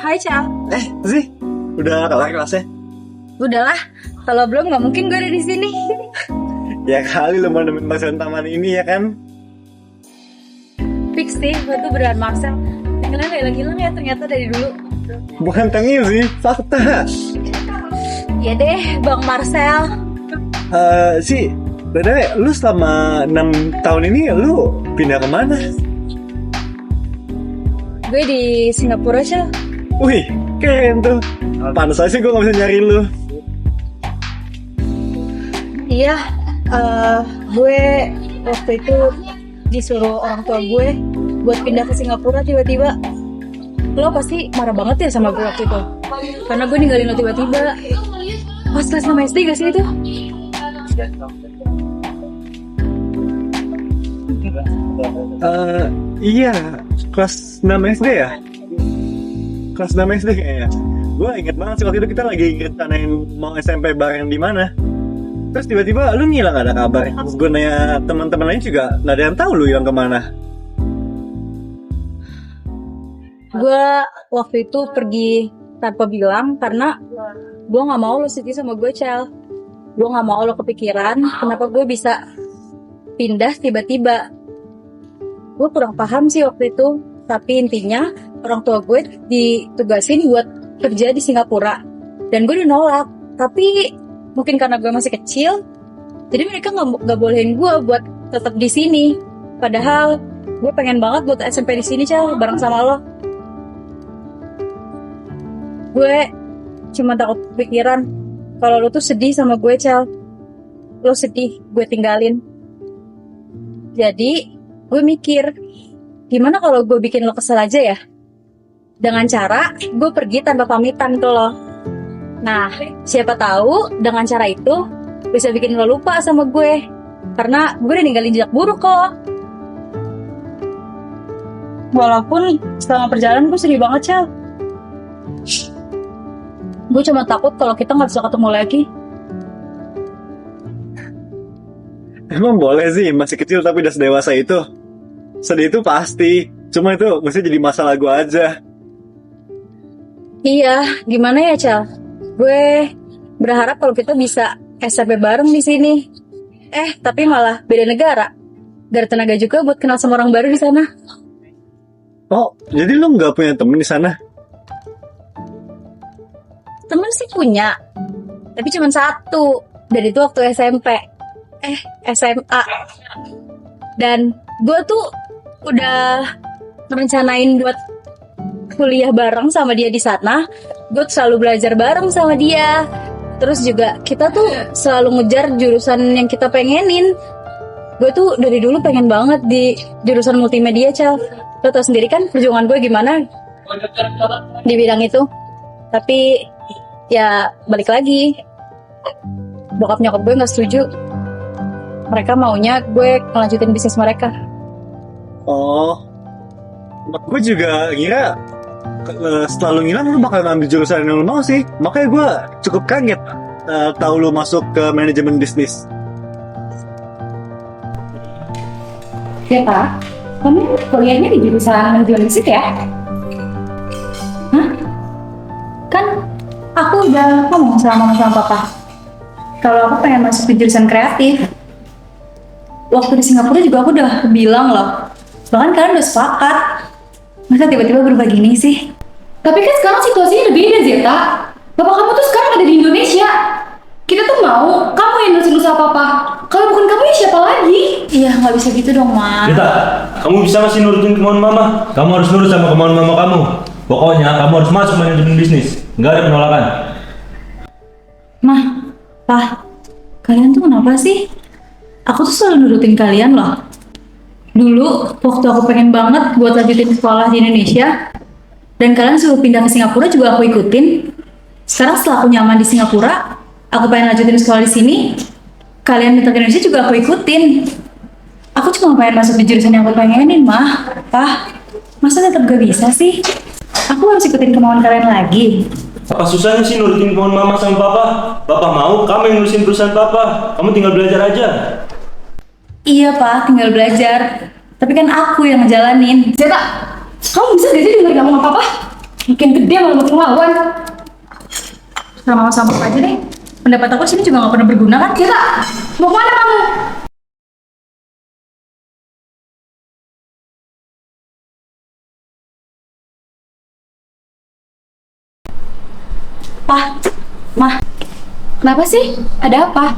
Hai Cal. Sih, udah kelar kelasnya? Udahlah, kalau belum nggak mungkin gue ada di sini. Ya kali lo mau nemenin Marcel taman ini ya kan? Fix sih, gue tuh beneran Marcel. Yang lain hilang-hilang ya ternyata dari dulu. Bukan tengil sih, fakta. Ya deh, Bang Marcel. Sih, btw, lu selama 6 tahun ini lu pindah kemana? Gue di Singapura, Cal. Wih, keren tuh. Pantes aja sih gue gak bisa nyari lu. Iya, gue waktu itu disuruh orang tua gue buat pindah ke Singapura tiba-tiba. Lo pasti marah banget ya sama gue waktu itu, karena gue ninggalin lo tiba-tiba. Pas kelas 6 SD gak sih itu? Iya, kelas 6 SD ya? Kelas 6 SD kayaknya. Gue inget banget sih waktu itu kita lagi ngerencanain mau SMP bareng di mana. Terus tiba-tiba lu ngilang, gak ada kabar. Terus gue nanya teman-teman lain juga gak ada yang tahu lu hilang kemana. Gue waktu itu pergi tanpa bilang karena gue nggak mau lo sedih sama gue, Cel. Gue nggak mau lo kepikiran kenapa gue bisa pindah tiba-tiba. Gue kurang paham sih waktu itu, tapi intinya orang tua gue ditugasin buat kerja di Singapura dan gue dinolak. Tapi mungkin karena gue masih kecil, jadi mereka nggak bolehin gue buat tetap di sini. Padahal gue pengen banget buat SMP di sini, Cel, bareng sama lo. Gue cuma takut kepikiran kalau lo tuh sedih sama gue, Cel. Lo sedih gue tinggalin. Jadi gue mikir, gimana kalau gue bikin lo kesel aja ya? Dengan cara gue pergi tanpa pamitan ke lo. Nah, siapa tahu dengan cara itu bisa bikin lo lupa sama gue. Karena gue udah ninggalin jejak buruk kok. Walaupun selama perjalanan gue sedih banget, Cel. Gue cuma takut kalau kita gak bisa ketemu lagi. Emang boleh sih, masih kecil tapi udah sedewasa itu. Sedih itu pasti, cuma itu mesti jadi masalah gue aja. Iya, gimana ya, Cel? Gue berharap kalau kita bisa SMP bareng di sini. Tapi malah beda negara. Gak ada tenaga juga buat kenal sama orang baru di sana. Oh, jadi lu nggak punya temen di sana? Temen sih punya, tapi cuma satu. Dan itu waktu SMP. SMA. Dan gue tuh udah merencanain buat kuliah bareng sama dia di sana. Gue selalu belajar bareng sama dia. Terus juga kita tuh selalu ngejar jurusan yang kita pengenin. Gue tuh dari dulu pengen banget di jurusan multimedia, Cel. Lo tau sendiri kan perjuangan gue gimana di bidang itu. Tapi ya balik lagi, bokap nyokap gue gak setuju. Mereka maunya gue ngelanjutin bisnis mereka. Oh, gue juga ngira setelah lu ngilang lu bakal ngambil jurusan yang lu mau sih. Makanya gue cukup kaget tahu lu masuk ke manajemen bisnis. Ya Pak, kamu kuliahnya di jurusan manajemen bisnis ya? Hah? Kan aku udah ngomong sama papa kalau aku pengen masuk di jurusan kreatif. Waktu di Singapura juga aku udah bilang loh, bahkan kalian udah sepakat. Masa tiba-tiba berubah gini sih? Tapi kan sekarang situasinya udah beda, Zeta. Bapak kamu tuh sekarang ada di Indonesia. Kita tuh mau kamu yang nurusin usaha papa. Kalau bukan kamu ya siapa lagi? Iya, nggak bisa gitu dong, Ma. Zeta, kamu bisa masih nurutin kemauan mama. Kamu harus nurut sama kemauan mama kamu. Pokoknya kamu harus masuk manajemen bisnis. Nggak ada penolakan. Mah, Pa, kalian tuh kenapa sih? Aku tuh selalu nurutin kalian loh. Dulu, waktu aku pengen banget buat lanjutin sekolah di Indonesia, dan kalian suruh pindah ke Singapura juga aku ikutin. Sekarang setelah aku nyaman di Singapura, aku pengen lanjutin sekolah di sini, kalian minta ke Indonesia juga aku ikutin. Aku cuma pengen masuk di jurusan yang aku pengenin, Mah. Pa, masa tetap gak bisa sih? Aku harus ikutin kemauan kalian lagi. Apa susahnya sih nurutin kemauan mama sama papa? Papa mau, kamu yang nurusin perusahaan papa. Kamu tinggal belajar aja. Iya, Pak, tinggal belajar. Tapi kan aku yang ngejalanin. Zeta, kamu bisa gak sih dengerin ngomong papa? Makin gede malah makin ngelawan. Sama-sama aja deh. Pendapat aku di sini juga nggak pernah berguna kan? Zeta, mau kemana kamu? Pah, Mah, Kenapa sih? Ada apa?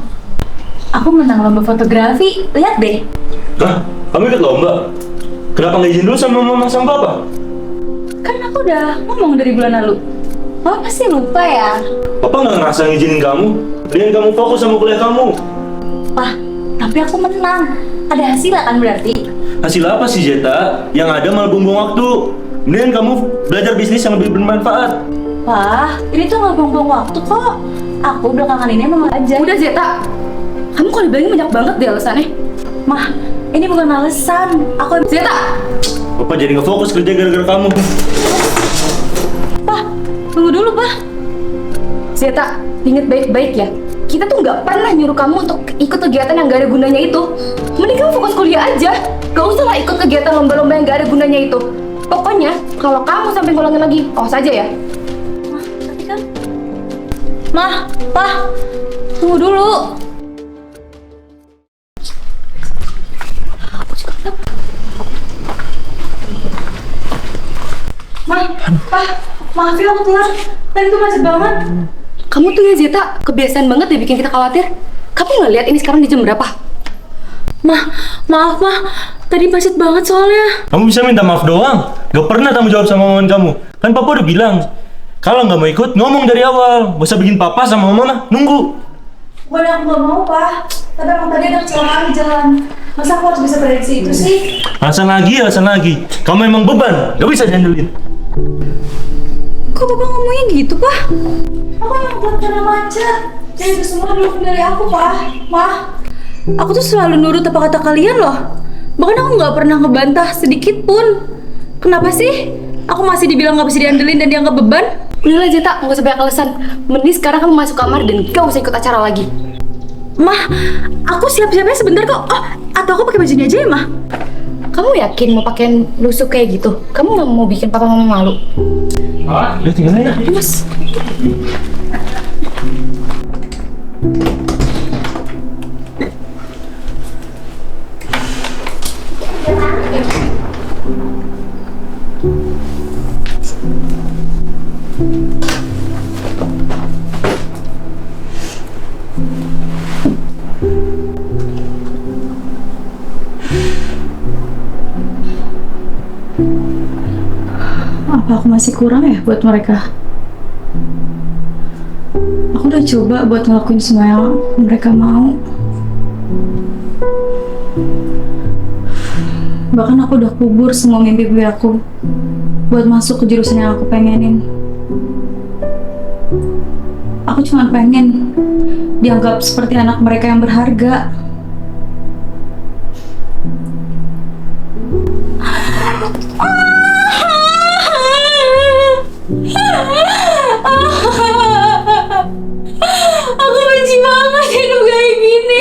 aku menang lomba fotografi. Lihat deh. Hah? Kamu ikut lomba? Kenapa nggak izin dulu sama mama sama papa? Kan aku udah ngomong dari bulan lalu. Papa pasti lupa ya. Papa nggak ngerasa ngizinin kamu? Mendingan kamu fokus sama kuliah kamu. Pah, tapi aku menang. Ada hasil kan berarti? Hasil apa sih Zeta? Yang ada malah buang-buang waktu. Mendingan kamu belajar bisnis yang lebih bermanfaat. Wah, ini tuh nggak buang-buang waktu kok. Aku belakangan ini emang aja. Udah Zeta, kamu kalau dibilangin banyak banget deh alasannya. Mah, ini bukan alasan. Aku Zeta, Papa jadi nggak fokus kerja gara-gara kamu. Pah, tunggu dulu, Pah. Zeta, inget baik-baik ya. Kita tuh nggak pernah nyuruh kamu untuk ikut kegiatan yang gak ada gunanya itu. Mending kamu fokus kuliah aja. Gak usah lah ikut kegiatan lomba-lomba yang gak ada gunanya itu. Pokoknya, kalau kamu sampai ngulangin lagi, awas aja ya. Tapi kan Mah, Pah, tunggu dulu. Mah, Pah, maaf ya aku telat. Tadi tuh macet banget. Kamu tuh ya Zeta, kebiasaan banget deh bikin kita khawatir. Kamu nggak lihat ini sekarang di jam berapa? Mah, maaf Mah. Tadi macet banget soalnya. Kamu bisa minta maaf doang. Gak pernah tanggung jawab sama omongan kamu. Kan papa udah bilang, kalau nggak mau ikut, ngomong dari awal. Gak usah bikin papa sama mama nunggu. Bukan aku gak mau, Pak. Tapi emang tadi ada kecelakaan di jalan. Masa aku harus bisa prediksi itu sih? Alasan lagi. Kamu emang beban, gak bisa diandelin. Kok Bapak ngomongnya gitu, Pak? Aku emang buat karena macet. Jadi itu semua dulu dari aku, Pak. Mah, aku tuh selalu nurut apa kata kalian loh. Bahkan aku nggak pernah ngebantah sedikit pun. Kenapa sih? Aku masih dibilang nggak bisa diandelin dan dianggap beban? Udahlah Zeta, nggak usah banyak alasan. Mending sekarang kamu masuk kamar dan gak usah ikut acara lagi. Mah, aku siap-siapnya sebentar kok. Oh, atau aku pakai baju ini aja ya, Mah? Kamu yakin mau pakai lusuk kayak gitu? Kamu nggak mau bikin papa mama malu? Udah tinggal aja. Ayo mas. Apa aku masih kurang ya buat mereka? Aku udah coba buat ngelakuin semua yang mereka mau. Bahkan aku udah kubur semua mimpi aku buat masuk ke jurusan yang aku pengenin. Aku cuma pengen dianggap seperti anak mereka yang berharga. Aku benci banget hidup kayak gini.